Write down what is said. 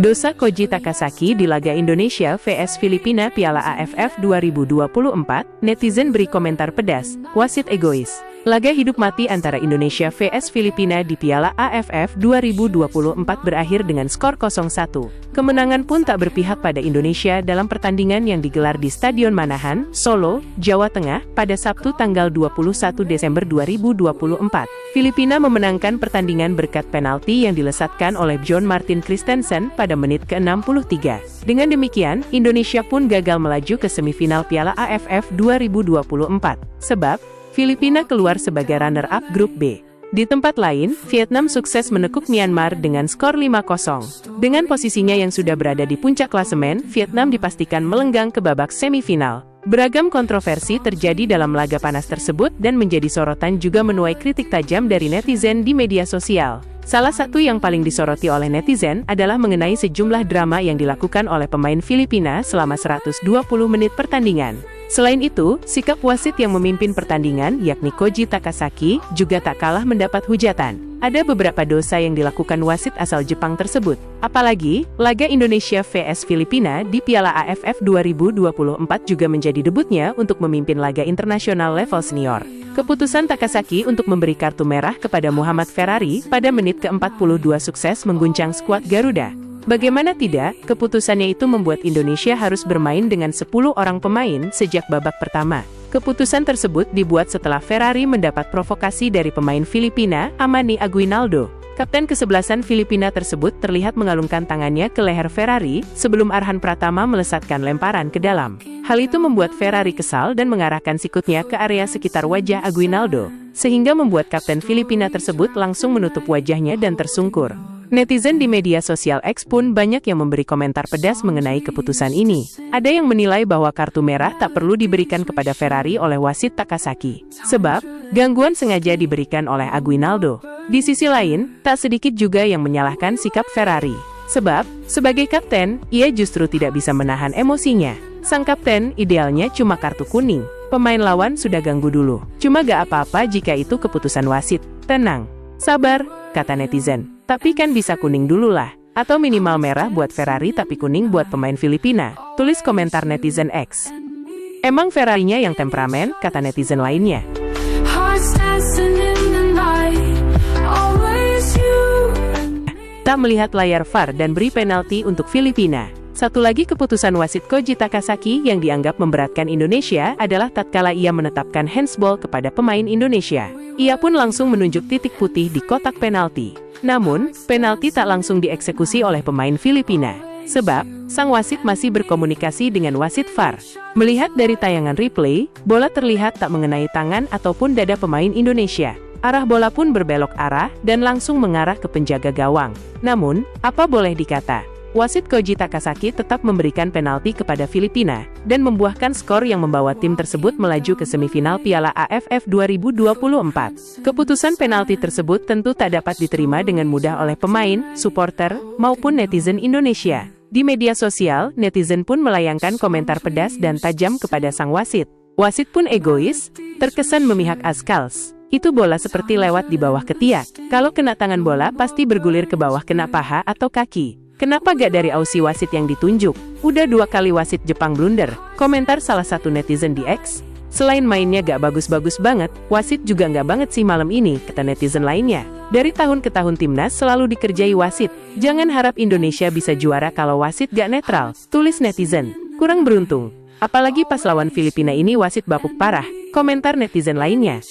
Dosa Koji Takasaki di laga Indonesia vs Filipina Piala AFF 2024, netizen beri komentar pedas, wasit egois. Laga hidup mati antara Indonesia vs Filipina di Piala AFF 2024 berakhir dengan skor 0-1. Kemenangan pun tak berpihak pada Indonesia dalam pertandingan yang digelar di Stadion Manahan, Solo, Jawa Tengah, pada Sabtu tanggal 21 Desember 2024. Filipina memenangkan pertandingan berkat penalti yang dilesatkan oleh John Martin Christensen pada menit ke-63. Dengan demikian, Indonesia pun gagal melaju ke semifinal Piala AFF 2024. Sebab, Filipina keluar sebagai runner-up grup B. Di tempat lain, Vietnam sukses menekuk Myanmar dengan skor 5-0. Dengan posisinya yang sudah berada di puncak klasemen, Vietnam dipastikan melenggang ke babak semifinal. Beragam kontroversi terjadi dalam laga panas tersebut dan menjadi sorotan juga menuai kritik tajam dari netizen di media sosial. Salah satu yang paling disoroti oleh netizen adalah mengenai sejumlah drama yang dilakukan oleh pemain Filipina selama 120 menit pertandingan. Selain itu, sikap wasit yang memimpin pertandingan, yakni Koji Takasaki, juga tak kalah mendapat hujatan. Ada beberapa dosa yang dilakukan wasit asal Jepang tersebut. Apalagi, laga Indonesia vs Filipina di Piala AFF 2024 juga menjadi debutnya untuk memimpin laga internasional level senior. Keputusan Takasaki untuk memberi kartu merah kepada Muhammad Ferrari pada menit ke-42 sukses mengguncang skuad Garuda. Bagaimana tidak, keputusannya itu membuat Indonesia harus bermain dengan 10 orang pemain sejak babak pertama. Keputusan tersebut dibuat setelah Ferrari mendapat provokasi dari pemain Filipina, Amani Aguinaldo. Kapten ke-11 Filipina tersebut terlihat mengalungkan tangannya ke leher Ferrari sebelum Arhan Pratama melesatkan lemparan ke dalam. Hal itu membuat Ferrari kesal dan mengarahkan sikutnya ke area sekitar wajah Aguinaldo, sehingga membuat kapten Filipina tersebut langsung menutup wajahnya dan tersungkur. Netizen di media sosial X pun banyak yang memberi komentar pedas mengenai keputusan ini. Ada yang menilai bahwa kartu merah tak perlu diberikan kepada Ferrari oleh wasit Takasaki, sebab gangguan sengaja diberikan oleh Aguinaldo. Di sisi lain, tak sedikit juga yang menyalahkan sikap Ferrari, sebab sebagai kapten, ia justru tidak bisa menahan emosinya. Sang kapten idealnya cuma kartu kuning. Pemain lawan sudah ganggu dulu. Cuma gak apa-apa jika itu keputusan wasit. Tenang, sabar, kata netizen. Tapi kan bisa kuning dulu lah. Atau minimal merah buat Ferrari tapi kuning buat pemain Filipina. Tulis komentar netizen X. Emang Ferrarinya yang temperamen, kata netizen lainnya. Tak melihat layar VAR dan beri penalti untuk Filipina. Satu lagi keputusan wasit Koji Takasaki yang dianggap memberatkan Indonesia adalah tatkala ia menetapkan handsball kepada pemain Indonesia. Ia pun langsung menunjuk titik putih di kotak penalti. Namun, penalti tak langsung dieksekusi oleh pemain Filipina. Sebab, sang wasit masih berkomunikasi dengan wasit VAR. Melihat dari tayangan replay, bola terlihat tak mengenai tangan ataupun dada pemain Indonesia. Arah bola pun berbelok arah dan langsung mengarah ke penjaga gawang. Namun, apa boleh dikata? Wasit Koji Takasaki tetap memberikan penalti kepada Filipina, dan membuahkan skor yang membawa tim tersebut melaju ke semifinal Piala AFF 2024. Keputusan penalti tersebut tentu tak dapat diterima dengan mudah oleh pemain, supporter, maupun netizen Indonesia. Di media sosial, netizen pun melayangkan komentar pedas dan tajam kepada sang wasit. Wasit pun egois, terkesan memihak Askals. Itu bola seperti lewat di bawah ketiak. Kalau kena tangan bola pasti bergulir ke bawah kena paha atau kaki. Kenapa gak dari ausi wasit yang ditunjuk? Udah 2 kali wasit Jepang blunder, komentar salah satu netizen di X. Selain mainnya gak bagus-bagus banget, wasit juga gak banget sih malam ini, kata netizen lainnya. Dari tahun ke tahun timnas selalu dikerjai wasit. Jangan harap Indonesia bisa juara kalau wasit gak netral, tulis netizen. Kurang beruntung. Apalagi pas lawan Filipina ini wasit bapuk parah, komentar netizen lainnya.